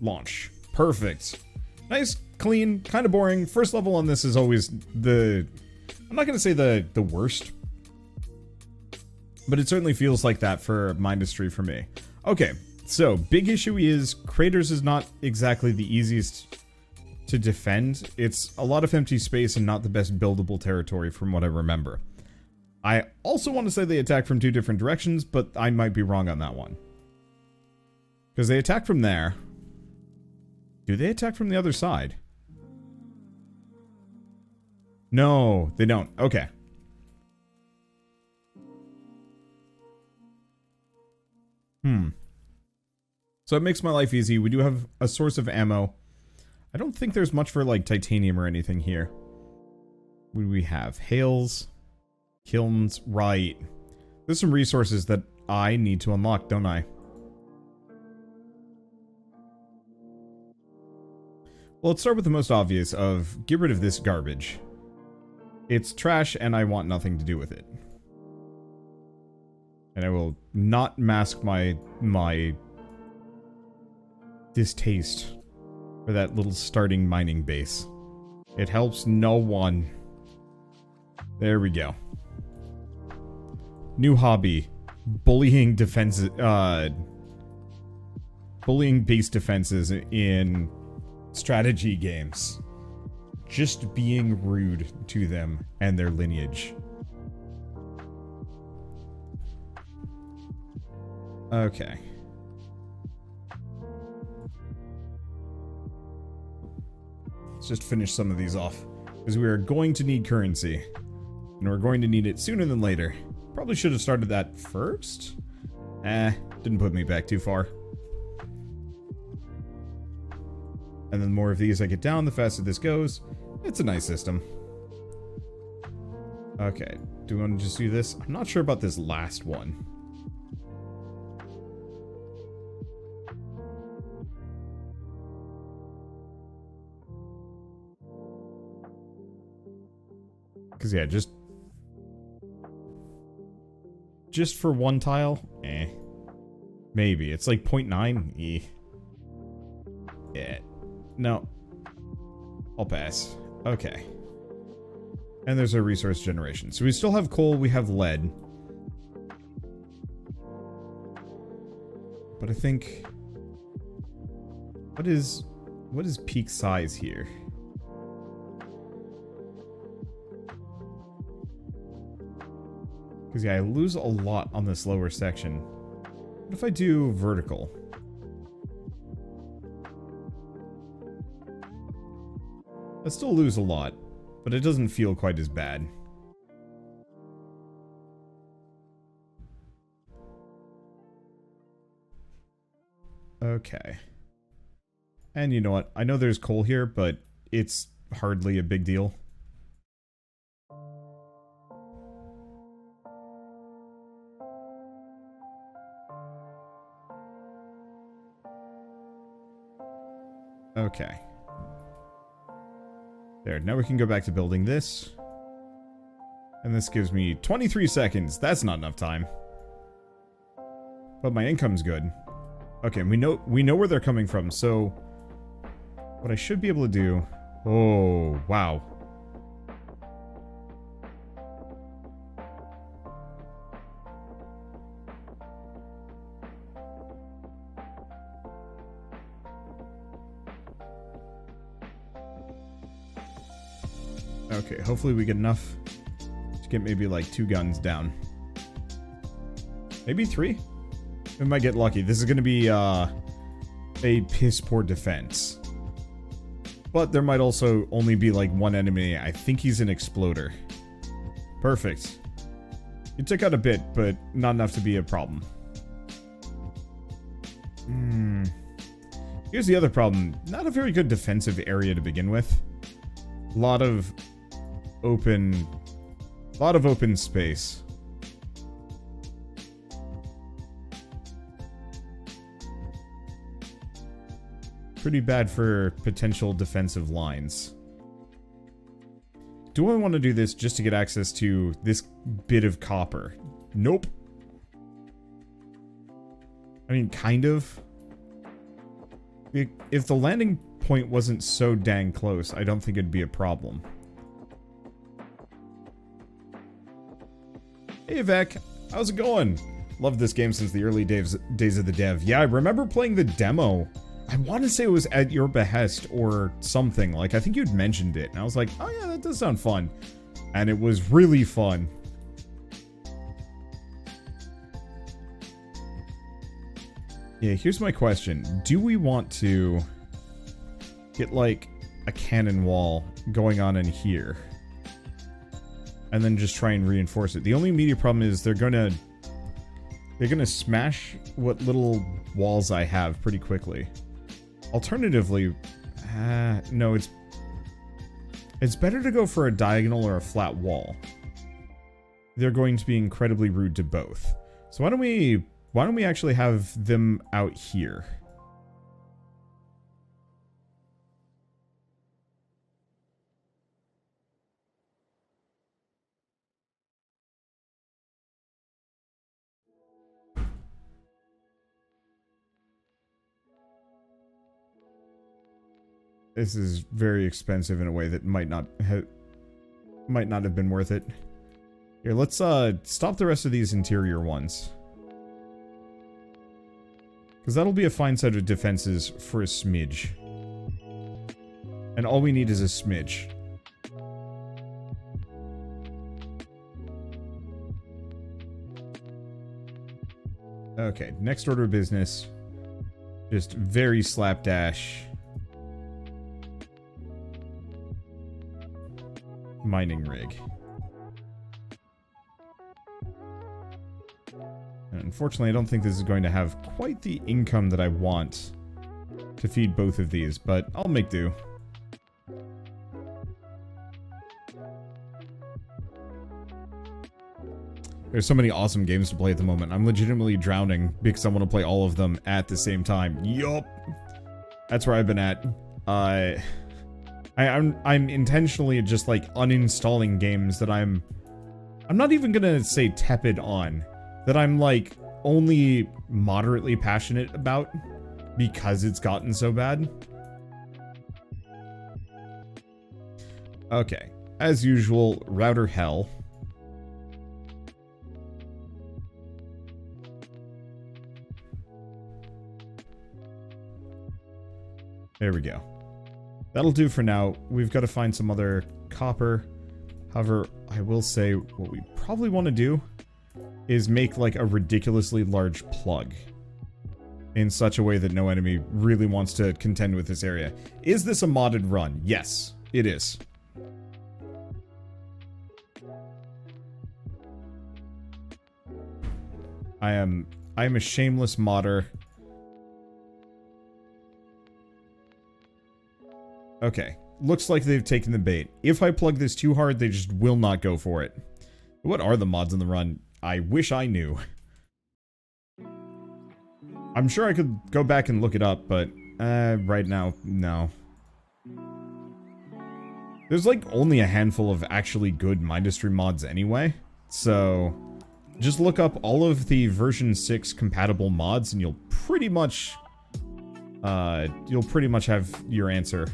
launch. Perfect. Nice, clean, kind of boring. First level on this is always the... I'm not going to say the worst. But it certainly feels like that for Mindustry for me. Okay, so big issue is Craters is not exactly the easiest to defend. It's a lot of empty space and not the best buildable territory from what I remember. I also want to say they attack from two different directions, but I might be wrong on that one. Because they attack from there. Do they attack from the other side? No, they don't. Okay. So it makes my life easy. We do have a source of ammo. I don't think there's much for, like, titanium or anything here. What do we have? Hails. Kilns. Right. There's some resources that I need to unlock, don't I? Well, let's start with the most obvious of get rid of this garbage. It's trash and I want nothing to do with it. And I will not mask my distaste for that little starting mining base. It helps no one. There we go. New hobby. Bullying defenses, bullying base defenses in strategy games. Just being rude to them and their lineage. Okay. Let's just finish some of these off. Because we are going to need currency. And we're going to need it sooner than later. Probably should have started that first. Didn't put me back too far. And then the more of these I get down, the faster this goes. It's a nice system. Okay, do we want to just do this? I'm not sure about this last one. Because, yeah, just for one tile? Maybe. It's like 0.9? Yeah. No. I'll pass. Okay. And there's a resource generation. So we still have coal, we have lead. But I think... What is peak size here? Because, yeah, I lose a lot on this lower section. What if I do vertical? I still lose a lot, but it doesn't feel quite as bad. Okay. And you know what? I know there's coal here, but it's hardly a big deal. Okay. There, now we can go back to building this. And this gives me 23 seconds. That's not enough time. But my income's good. Okay, we know where they're coming from, so what I should be able to do... Oh, wow. Okay, hopefully we get enough to get maybe like 2 guns down. Maybe 3? We might get lucky. This is going to be a piss poor defense. But there might also only be like 1 enemy. I think he's an exploder. Perfect. He took out a bit, but not enough to be a problem. Here's the other problem. Not a very good defensive area to begin with. A lot of open space. Pretty bad for potential defensive lines. Do I want to do this just to get access to this bit of copper? Nope. I mean, kind of. If the landing point wasn't so dang close, I don't think it'd be a problem. Hey Vec, how's it going? Loved this game since the early days of the dev. Yeah, I remember playing the demo. I want to say it was at your behest or something. Like, I think you'd mentioned it. And I was like, oh yeah, that does sound fun. And it was really fun. Yeah, here's my question. Do we want to get, like, a cannon wall going on in here? And then just try and reinforce it. The only immediate problem is they're gonna smash what little walls I have pretty quickly. Alternatively, no, it's better to go for a diagonal or a flat wall. They're going to be incredibly rude to both. So why don't we actually have them out here? This is very expensive in a way that might not have been worth it. Here, let's stop the rest of these interior ones. Because that'll be a fine set of defenses for a smidge. And all we need is a smidge. Okay, next order of business. Just very slapdash. Mining rig. And unfortunately, I don't think this is going to have quite the income that I want to feed both of these, but I'll make do. There's so many awesome games to play at the moment. I'm legitimately drowning because I want to play all of them at the same time. Yup. That's where I've been at. I'm intentionally just like uninstalling games that I'm not even gonna say tepid on, that I'm like only moderately passionate about because it's gotten so bad. Okay, as usual, router hell. There we go. That'll do for now. We've got to find some other copper. However, I will say what we probably want to do is make like a ridiculously large plug in such a way that no enemy really wants to contend with this area. Is this a modded run? Yes, it is. I am a shameless modder. Okay, looks like they've taken the bait. If I plug this too hard, they just will not go for it. What are the mods in the run? I wish I knew. I'm sure I could go back and look it up, but right now, no. There's like only a handful of actually good Mindustry mods anyway, so just look up all of the version 6 compatible mods and you'll pretty much have your answer.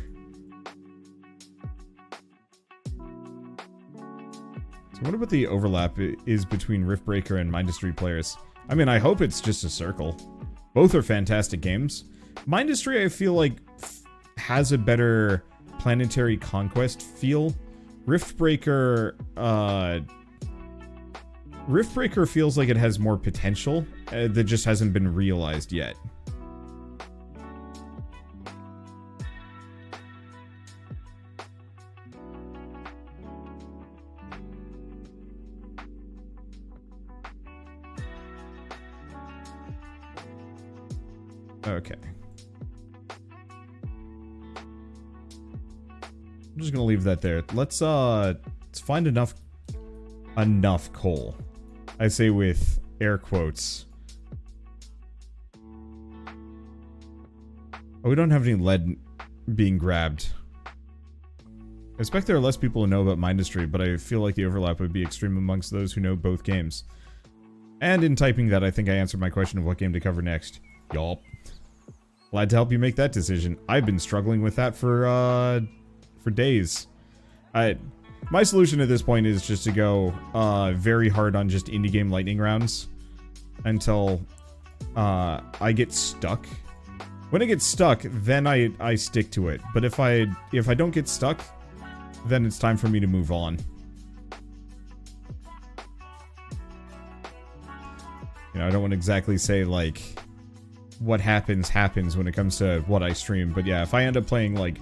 So what about the overlap is between Riftbreaker and Mindustry players? I mean, I hope it's just a circle. Both are fantastic games. Mindustry, I feel like, has a better planetary conquest feel. Riftbreaker feels like it has more potential that just hasn't been realized yet. Okay. I'm just gonna leave that there. Let's find enough coal. I say with air quotes. Oh, we don't have any lead being grabbed. I expect there are less people who know about Mindustry, but I feel like the overlap would be extreme amongst those who know both games. And in typing that, I think I answered my question of what game to cover next. Yup. Glad to help you make that decision. I've been struggling with that for days. My solution at this point is just to go very hard on just indie game lightning rounds until I get stuck. When I get stuck, then I stick to it. But if I don't get stuck, then it's time for me to move on. You know, I don't want to exactly say like what happens when it comes to what I stream. But yeah, if I end up playing like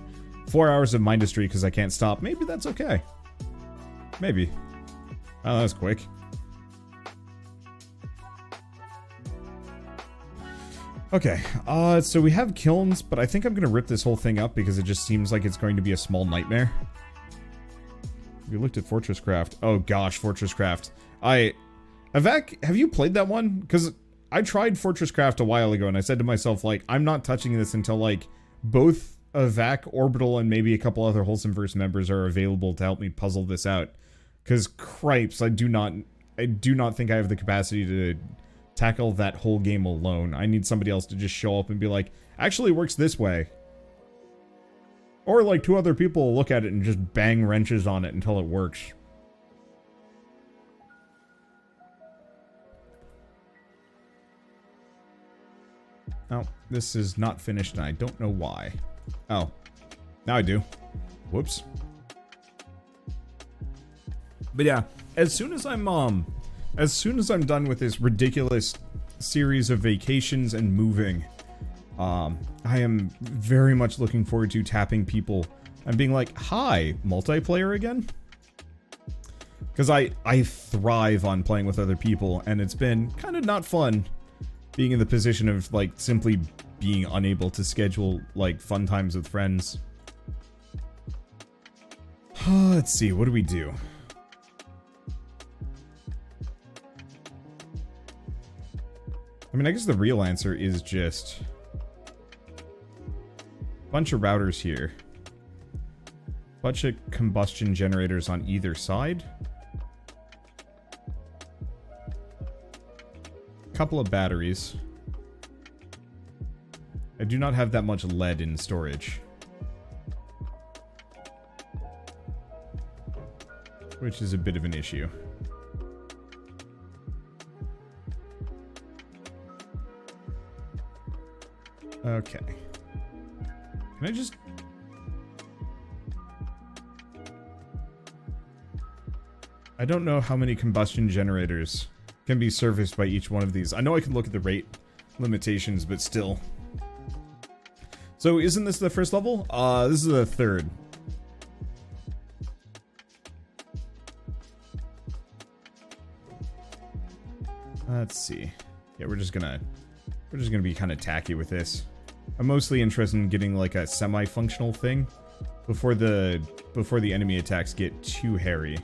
4 hours of Mindustry because I can't stop, maybe that's okay. Maybe. Oh, that was quick. Okay, so we have kilns, but I think I'm gonna rip this whole thing up because it just seems like it's going to be a small nightmare. We looked at Fortress Craft. Oh gosh, Fortress Craft. Avak, have you played that one? Because I tried Fortress Craft a while ago and I said to myself, like, I'm not touching this until, like, both Avak, Orbital, and maybe a couple other Wholesome Verse members are available to help me puzzle this out. Because, cripes, I do not think I have the capacity to tackle that whole game alone. I need somebody else to just show up and be like, actually it works this way. Or, like, 2 other people will look at it and just bang wrenches on it until it works. Oh, this is not finished and I don't know why. Oh, now I do. Whoops. But yeah, as soon as I'm done with this ridiculous series of vacations and moving, I am very much looking forward to tapping people and being like, hi, multiplayer again? Because I thrive on playing with other people, and it's been kind of not fun being in the position of, like, simply being unable to schedule, like, fun times with friends. Let's see, what do we do? I mean, I guess the real answer is just a bunch of routers here. Bunch of combustion generators on either side. Couple of batteries. I do not have that much lead in storage, which is a bit of an issue. Okay. Can I just... I don't know how many combustion generators can be serviced by each one of these. I know I can look at the rate limitations, but still. So isn't this the first level? This is the third. Let's see. Yeah, we're just gonna be kind of tacky with this. I'm mostly interested in getting like a semi-functional thing before the enemy attacks get too hairy.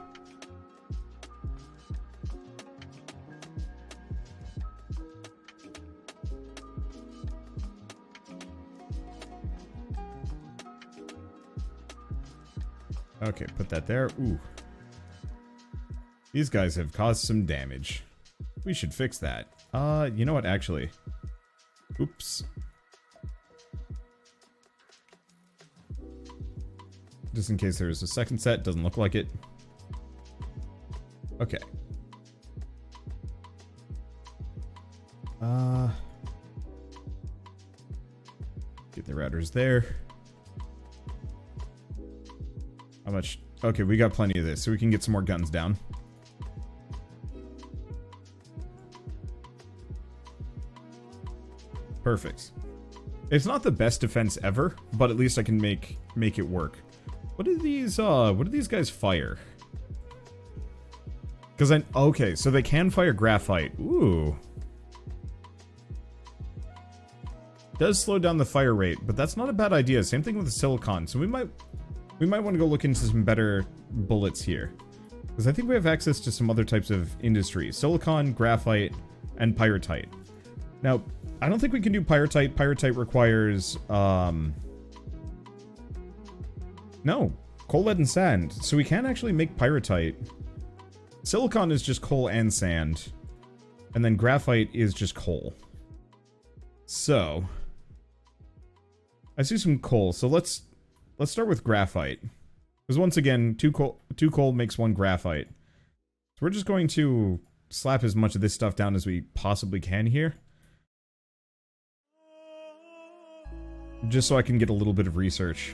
Okay, put that there. Ooh. These guys have caused some damage. We should fix that. You know what, actually. Oops. Just in case there's a second set, doesn't look like it. Okay. Get the routers there. How much? Okay, we got plenty of this, so we can get some more guns down. Perfect. It's not the best defense ever, but at least I can make it work. What do these guys fire? Because okay, so they can fire graphite. Ooh. Does slow down the fire rate, but that's not a bad idea. Same thing with the silicon. So we might want to go look into some better bullets here. Because I think we have access to some other types of industry. Silicon, graphite, and pyrite. Now, I don't think we can do pyrite. Pyrite requires, no, coal, lead, and sand. So we can actually make pyrite. Silicon is just coal and sand. And then graphite is just coal. So, I see some coal, so let's start with graphite. Because once again, two coal makes one graphite. So we're just going to slap as much of this stuff down as we possibly can here. Just so I can get a little bit of research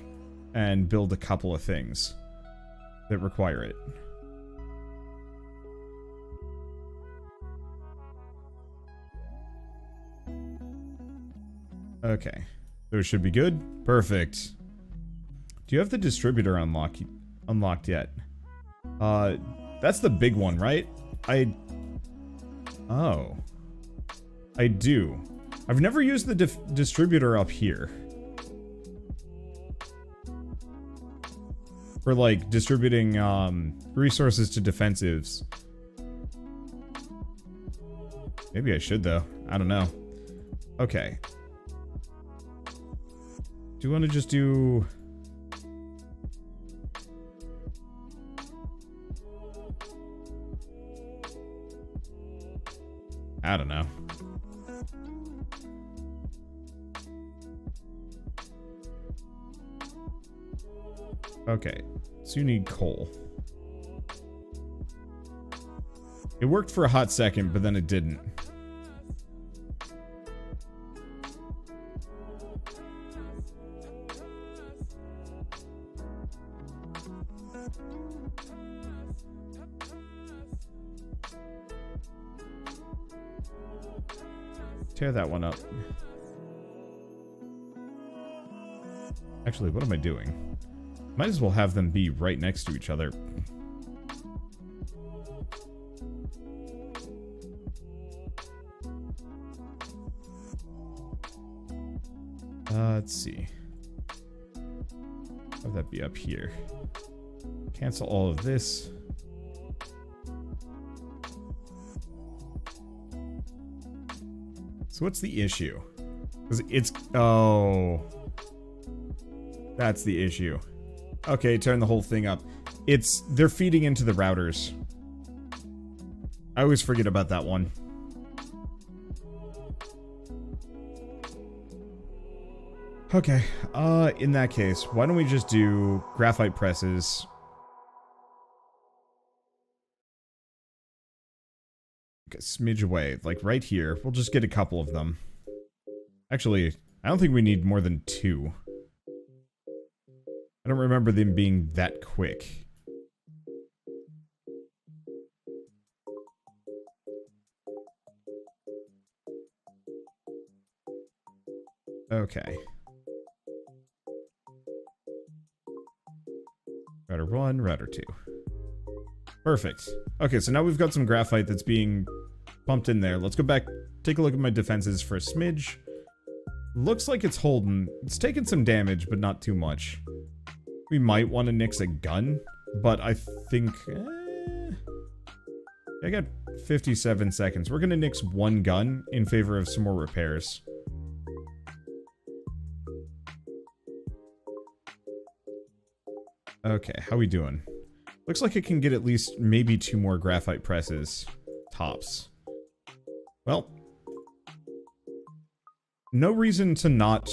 and build a couple of things that require it. Okay. Those should be good. Perfect. Do you have the distributor unlocked yet? That's the big one, right? Oh. I do. I've never used the distributor up here. For, like, distributing, resources to defensives. Maybe I should, though. I don't know. Okay. Do you want to just do... I don't know. Okay, so you need coal. It worked for a hot second, but then it didn't. Tear that one up. Actually, what am I doing? Might as well have them be right next to each other. Let's see. Have that be up here. Cancel all of this. So what's the issue? 'Cause it's... Oh. That's the issue. Okay, turn the whole thing up. They're feeding into the routers. I always forget about that one. Okay, in that case, why don't we just do graphite presses? A smidge away, like right here. We'll just get a couple of them. Actually, I don't think we need more than 2. I don't remember them being that quick. Okay. Router 1, router 2. Perfect. Okay, so now we've got some graphite that's being pumped in there. Let's go back, take a look at my defenses for a smidge. Looks like it's holding. It's taking some damage, but not too much. We might want to nix a gun, but I think... I got 57 seconds. We're going to nix one gun in favor of some more repairs. Okay, how we doing? Looks like it can get at least maybe 2 more graphite presses. Tops. Well. No reason to not...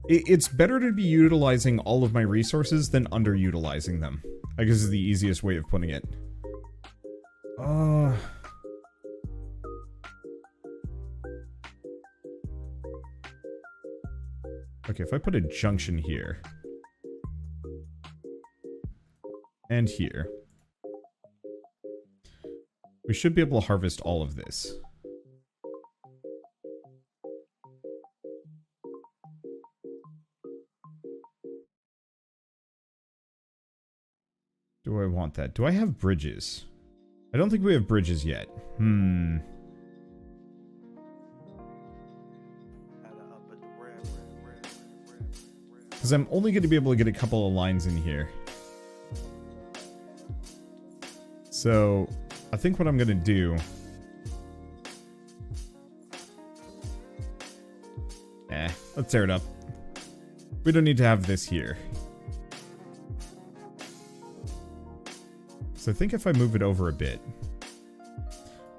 It's better to be utilizing all of my resources than underutilizing them. I guess is the easiest way of putting it. Okay, if I put a junction here. And here. We should be able to harvest all of this. Do I want that? Do I have bridges? I don't think we have bridges yet. Because I'm only going to be able to get a couple of lines in here. So, I think what I'm going to do... let's tear it up. We don't need to have this here. So I think if I move it over a bit...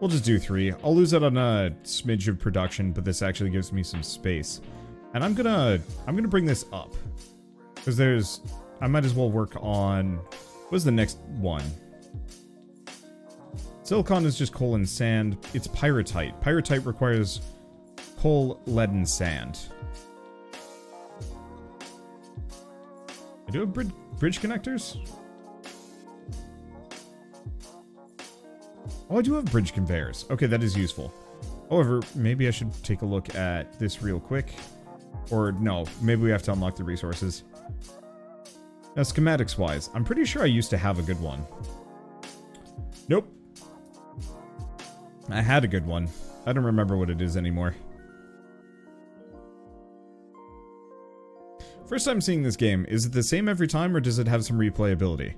We'll just do 3. I'll lose out on a smidge of production, but this actually gives me some space. And I'm gonna bring this up. Because I might as well work on, what's the next one? Silicon is just coal and sand. It's pyrrhotite. Pyrrhotite requires coal, lead, and sand. I do have bridge connectors? Oh, I do have bridge conveyors. Okay, that is useful. However, maybe I should take a look at this real quick. Or no, maybe we have to unlock the resources. Now, schematics-wise, I'm pretty sure I used to have a good one. Nope. I had a good one. I don't remember what it is anymore. First time seeing this game, is it the same every time or does it have some replayability?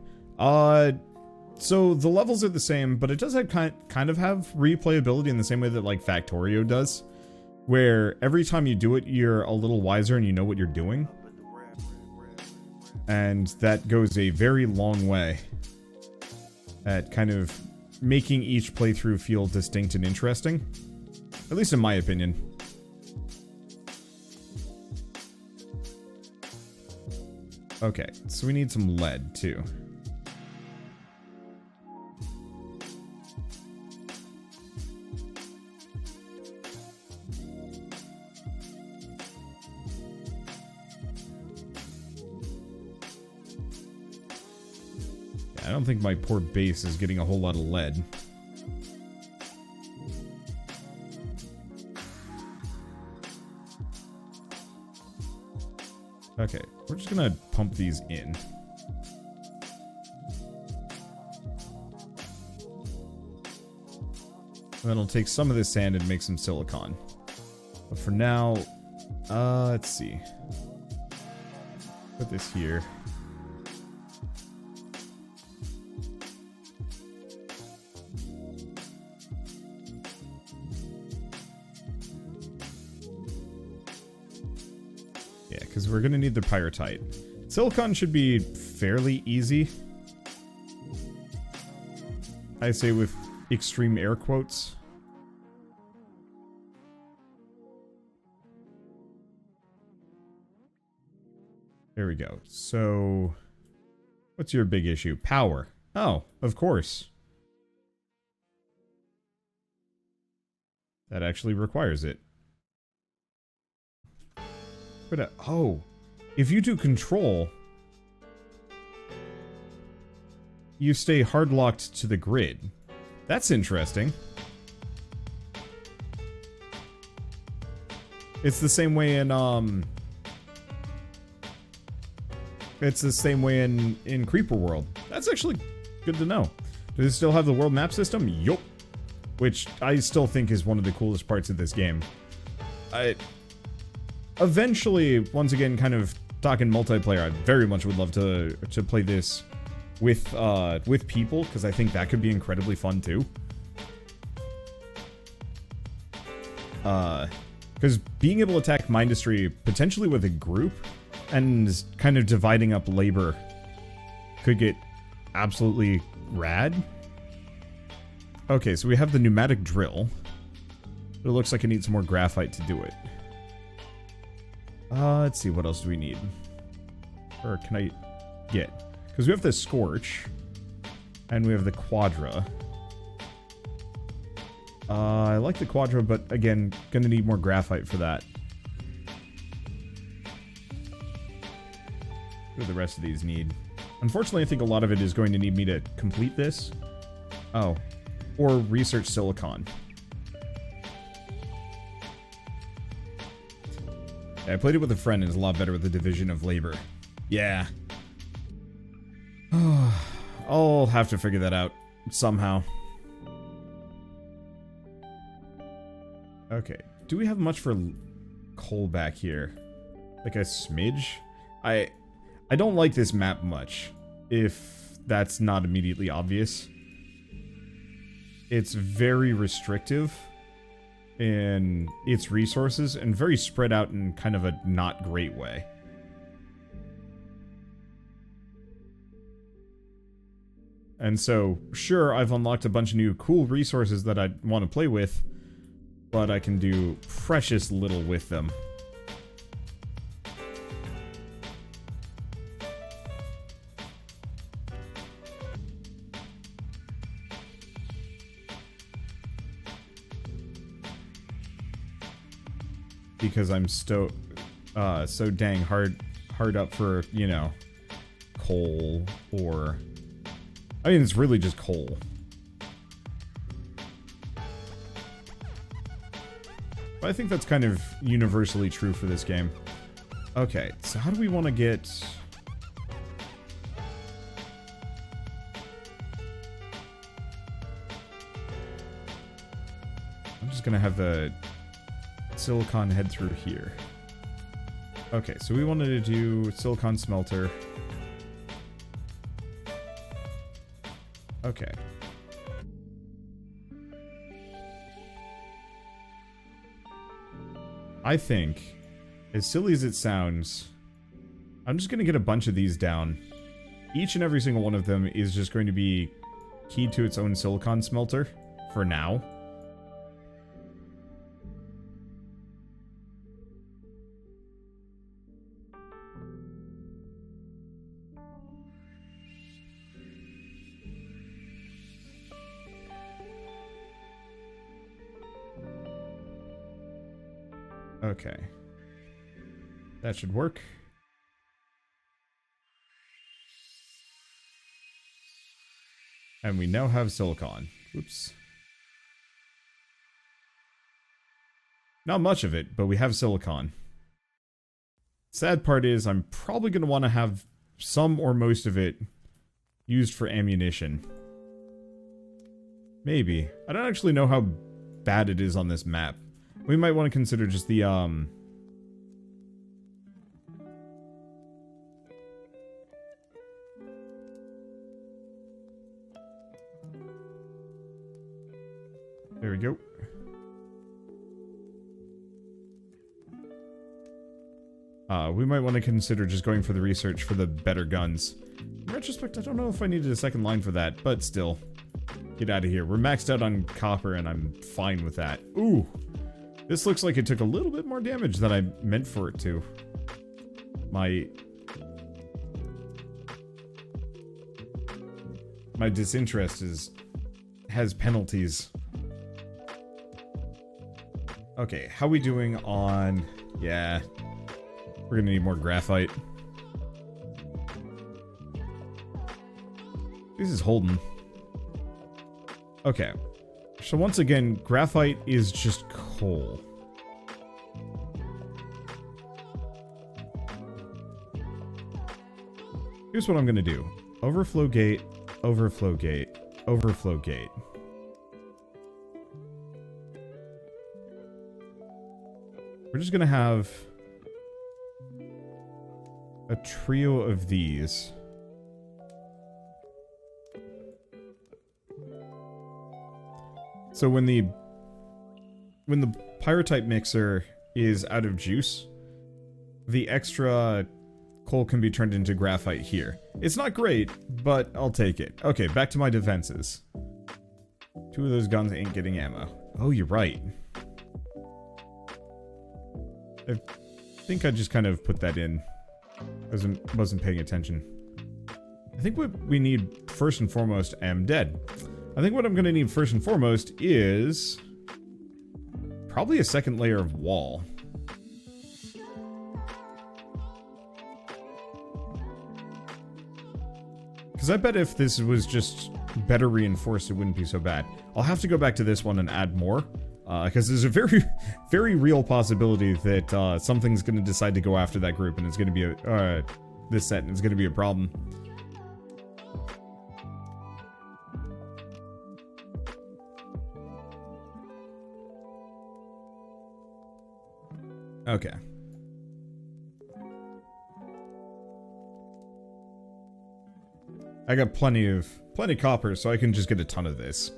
So the levels are the same, but it does have kind of have replayability in the same way that like Factorio does. Where every time you do it, you're a little wiser and you know what you're doing. And that goes a very long way at kind of making each playthrough feel distinct and interesting. At least in my opinion. Okay, so we need some lead too. I don't think my poor base is getting a whole lot of lead. Okay, we're just gonna pump these in. And then I'll take some of this sand and make some silicon. But for now, let's see. Put this here. Because we're going to need the pyrrhotite. Silicon should be fairly easy. I say with extreme air quotes. There we go. So, what's your big issue? Power. Oh, of course. That actually requires it. But, oh, if you do control, you stay hard locked to the grid. That's interesting. It's the same way in, it's the same way in Creeper World. That's actually good to know. Does it still have the world map system? Yup. Which I still think is one of the coolest parts of this game. Eventually, once again, kind of talking multiplayer, I very much would love to play this with people, because I think that could be incredibly fun too. Because being able to attack Mindustry potentially with a group and kind of dividing up labor could get absolutely rad. Okay, so we have the pneumatic drill, but it looks like it needs more graphite to do it. Let's see, what else do we need? Or can I get? Because we have the Scorch, and we have the Quadra. I like the Quadra, but again, gonna need more graphite for that. What do the rest of these need? Unfortunately, I think a lot of it is going to need me to complete this. Oh. Or research silicon. Yeah, I played it with a friend and it's a lot better with the division of labor. Yeah. I'll have to figure that out somehow. Okay. Do we have much for coal back here? Like a smidge? I don't like this map much, if that's not immediately obvious. It's very restrictive in its resources and very spread out in kind of a not great way. And so, sure, I've unlocked a bunch of new cool resources that I want to play with, but I can do precious little with them. Because I'm so dang hard up for, you know, coal or... I mean, it's really just coal. But I think that's kind of universally true for this game. Okay, so how do we want to get... I'm just gonna have the silicon head through here. Okay, so we wanted to do silicon smelter. Okay. I think, as silly as it sounds, I'm just going to get a bunch of these down. Each and every single one of them is just going to be keyed to its own silicon smelter for now. Okay. That should work. And we now have silicon. Whoops. Not much of it, but we have silicon. Sad part is I'm probably going to want to have some or most of it used for ammunition. Maybe. I don't actually know how bad it is on this map. We might want to consider just the, there we go. We might want to consider just going for the research for the better guns. In retrospect, I don't know if I needed a second line for that, but still. Get out of here. We're maxed out on copper, and I'm fine with that. Ooh! This looks like it took a little bit more damage than I meant for it to. My disinterest has penalties. Okay, how we doing on... Yeah. We're gonna need more graphite. This is holding. Okay. So once again, graphite is just coal. Here's what I'm gonna do. Overflow gate, overflow gate, overflow gate. We're just gonna have a trio of these. So when the pyrotype mixer is out of juice, the extra coal can be turned into graphite here. It's not great, but I'll take it. Okay, back to my defenses. 2 of those guns ain't getting ammo. Oh, you're right. I think I just kind of put that in. Wasn't paying attention. I think what we need first and foremost... I am dead. I think what I'm going to need first and foremost is... probably a second layer of wall. Because I bet if this was just better reinforced, it wouldn't be so bad. I'll have to go back to this one and add more. Because there's a very, very real possibility that something's going to decide to go after that group, and it's going to be a... this set, and it's going to be a problem. Okay. I got plenty copper, so I can just get a ton of this.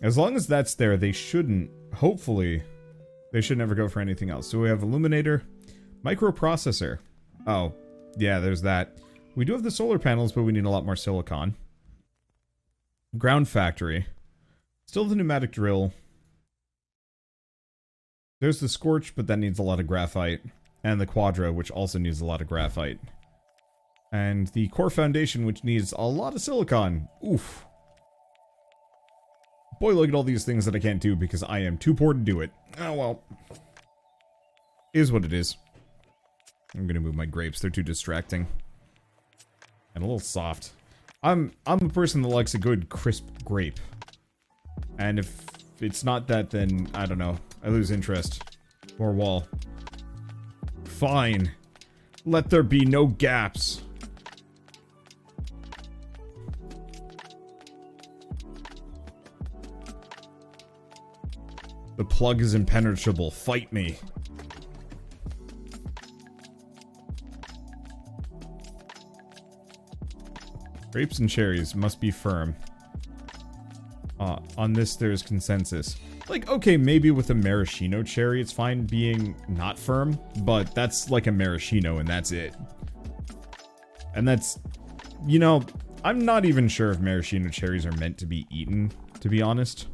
As long as that's there, they shouldn't, hopefully, they should never go for anything else. So we have illuminator, microprocessor. Oh, yeah, there's that. We do have the solar panels, but we need a lot more silicon. Ground factory. Still the pneumatic drill. There's the scorch, but that needs a lot of graphite. And the quadra, which also needs a lot of graphite. And the core foundation, which needs a lot of silicon. Oof. Boy, look at all these things that I can't do because I am too poor to do it. Oh well. Is what it is. I'm gonna move my grapes, they're too distracting. And a little soft. I'm a person that likes a good crisp grape. And if it's not that, then I don't know. I lose interest. More wall. Fine. Let there be no gaps. The plug is impenetrable. Fight me. Grapes and cherries must be firm. On this, there's consensus. Like, okay, maybe with a maraschino cherry, it's fine being not firm, but that's like a maraschino, and that's it. And that's, you know, I'm not even sure if maraschino cherries are meant to be eaten, to be honest.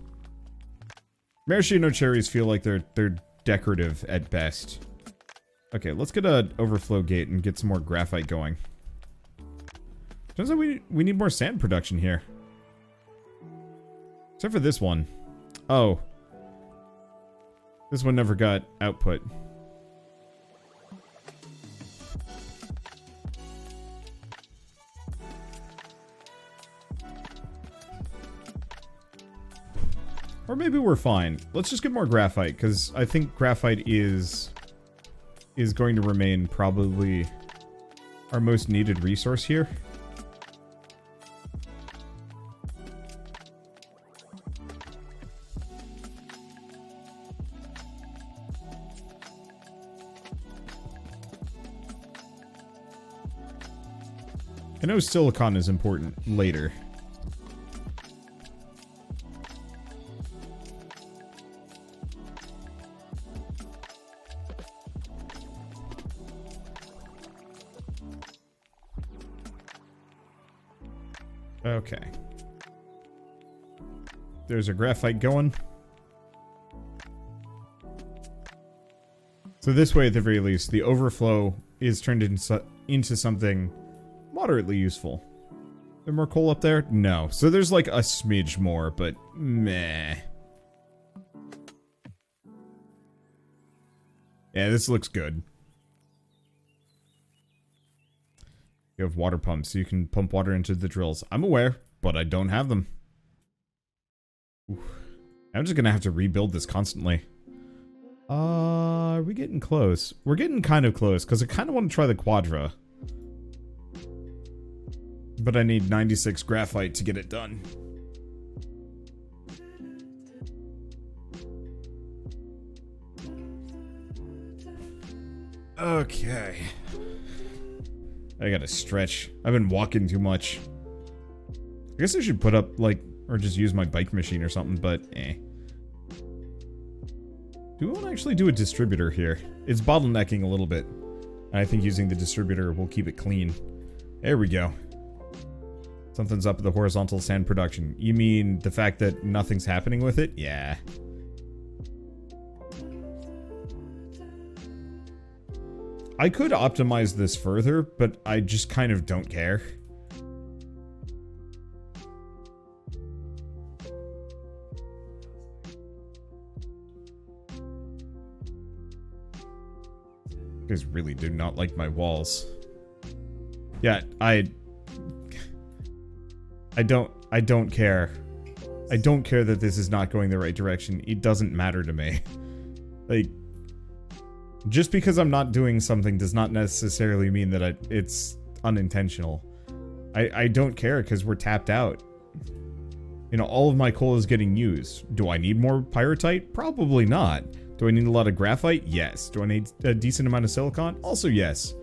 Maraschino cherries feel like they're decorative at best. Okay, let's get an overflow gate and get some more graphite going. Turns out we need more sand production here. Except for this one. Oh. This one never got output. Or maybe we're fine. Let's just get more graphite, because I think graphite is going to remain probably our most needed resource here. I know silicon is important later. Okay. There's a graphite going. So this way, at the very least, the overflow is turned into something moderately useful. There more coal up there? No. So there's like a smidge more, but meh. Yeah, this looks good. You have water pumps, so you can pump water into the drills. I'm aware, but I don't have them. Oof. I'm just gonna have to rebuild this constantly. Are we getting close? We're getting kind of close, because I kind of want to try the quadra. But I need 96 graphite to get it done. Okay. I gotta stretch. I've been walking too much. I guess I should put up, like, or just use my bike machine or something, but eh. Do we want to actually do a distributor here? It's bottlenecking a little bit. And I think using the distributor will keep it clean. There we go. Something's up with the horizontal sand production. You mean the fact that nothing's happening with it? Yeah. I could optimize this further, but I just kind of don't care. You guys really do not like my walls. Yeah, I don't care. I don't care that this is not going the right direction. It doesn't matter to me. Like, just because I'm not doing something does not necessarily mean that it's unintentional. I don't care because we're tapped out. You know, all of my coal is getting used. Do I need more pyrite? Probably not. Do I need a lot of graphite? Yes. Do I need a decent amount of silicon? Also yes.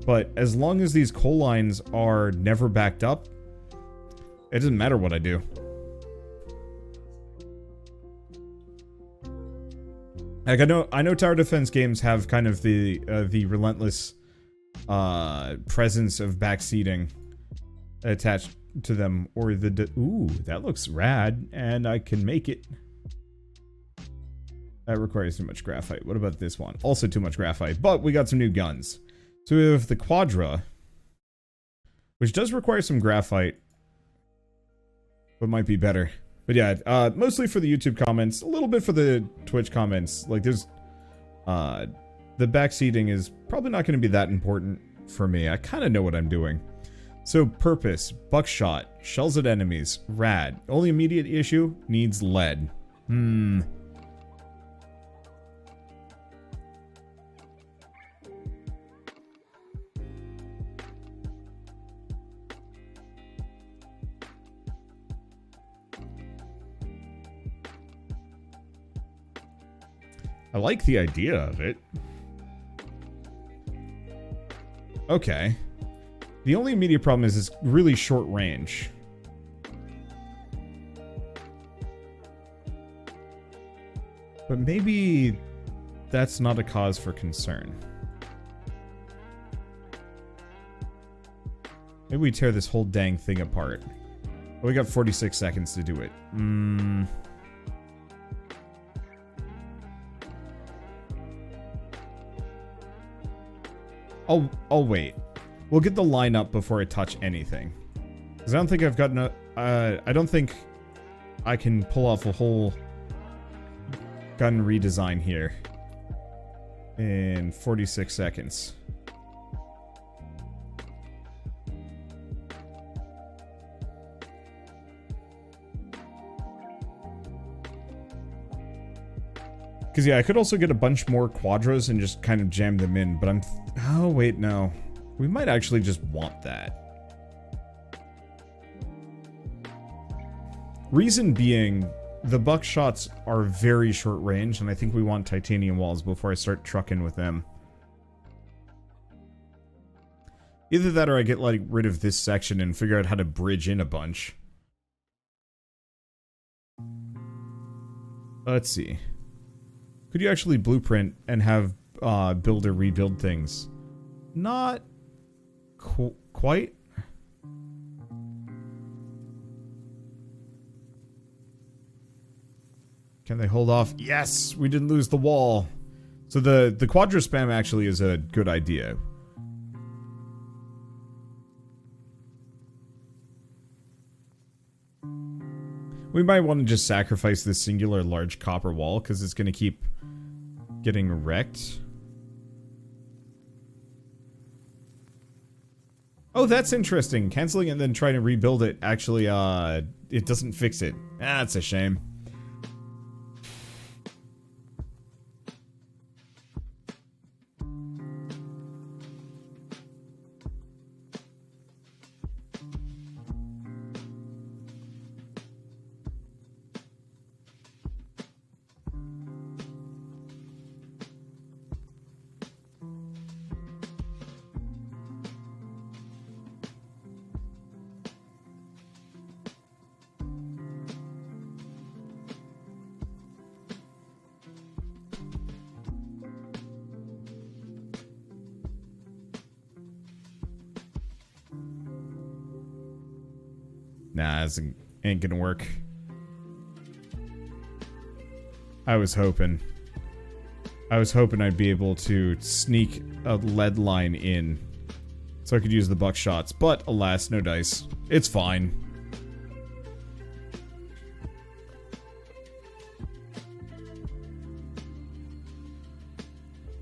But as long as these coal lines are never backed up, it doesn't matter what I do. Like I know tower defense games have kind of the relentless presence of backseating attached to them, or the ooh, that looks rad, and I can make it. That requires too much graphite. What about this one? Also too much graphite, but we got some new guns. So we have the Quadra, which does require some graphite, but might be better. But yeah, mostly for the YouTube comments, a little bit for the Twitch comments. Like there's, the backseating is probably not going to be that important for me. I kind of know what I'm doing. So purpose, buckshot, shells at enemies, rad. Only immediate issue, needs lead. I like the idea of it. Okay. The only immediate problem is it's really short range. But maybe that's not a cause for concern. Maybe we tear this whole dang thing apart. Oh, we got 46 seconds to do it. I'll wait. We'll get the line up before I touch anything. Because I don't think I've gotten I don't think I can pull off a whole gun redesign here in 46 seconds. Because yeah, I could also get a bunch more Quadras and just kind of jam them in, but oh wait, no. We might actually just want that. Reason being, the buckshots are very short range, and I think we want titanium walls before I start trucking with them. Either that or I get like rid of this section and figure out how to bridge in a bunch. Let's see. Could you actually blueprint and have build or rebuild things? Not quite. Can they hold off? Yes, we didn't lose the wall. So the quadra spam actually is a good idea. We might want to just sacrifice this singular large copper wall because it's going to keep getting wrecked. Oh, that's interesting. Canceling it and then trying to rebuild it actually, it doesn't fix it. Ah, that's a shame. Nah, this ain't gonna work. I was hoping I'd be able to sneak a lead line in so I could use the buckshots, but alas, no dice. It's fine.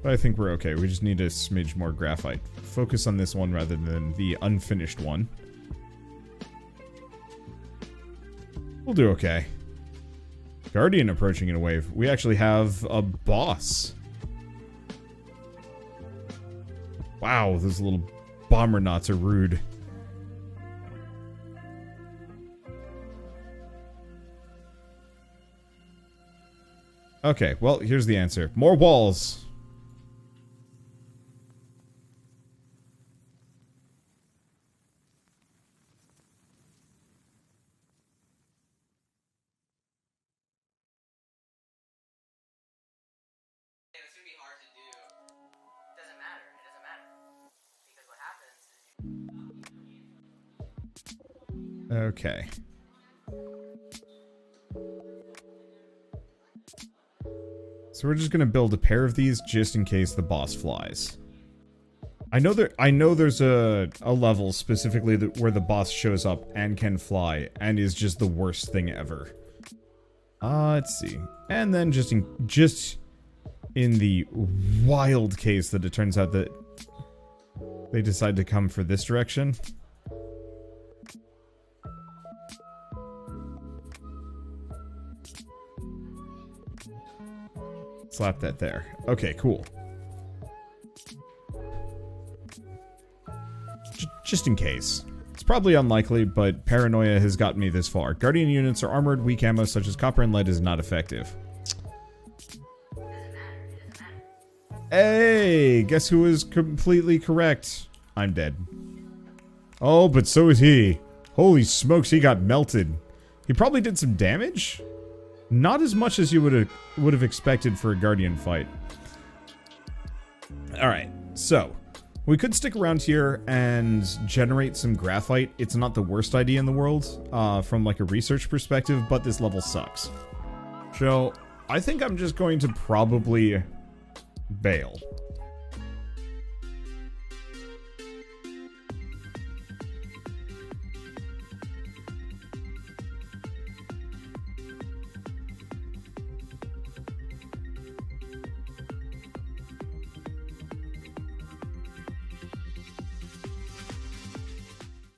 But I think we're okay. We just need a smidge more graphite. Focus on this one rather than the unfinished one. We'll do okay. Guardian approaching in a wave. We actually have a boss. Wow, those little bomber knots are rude. Okay, well, here's the answer. More walls. Okay. So we're just gonna build a pair of these just in case the boss flies. I know there's a level specifically where the boss shows up and can fly and is just the worst thing ever. Let's see. And then just in the wild case that it turns out that they decide to come for this direction. Slap that there. Okay, cool. Just in case. It's probably unlikely, but paranoia has gotten me this far. Guardian units are armored, weak ammo such as copper and lead is not effective. Hey, guess who is completely correct? I'm dead. Oh, but so is he. Holy smokes, he got melted. He probably did some damage? Not as much as you would have expected for a Guardian fight. Alright, so we could stick around here and generate some graphite. It's not the worst idea in the world from like a research perspective, but this level sucks. So I think I'm just going to probably bail.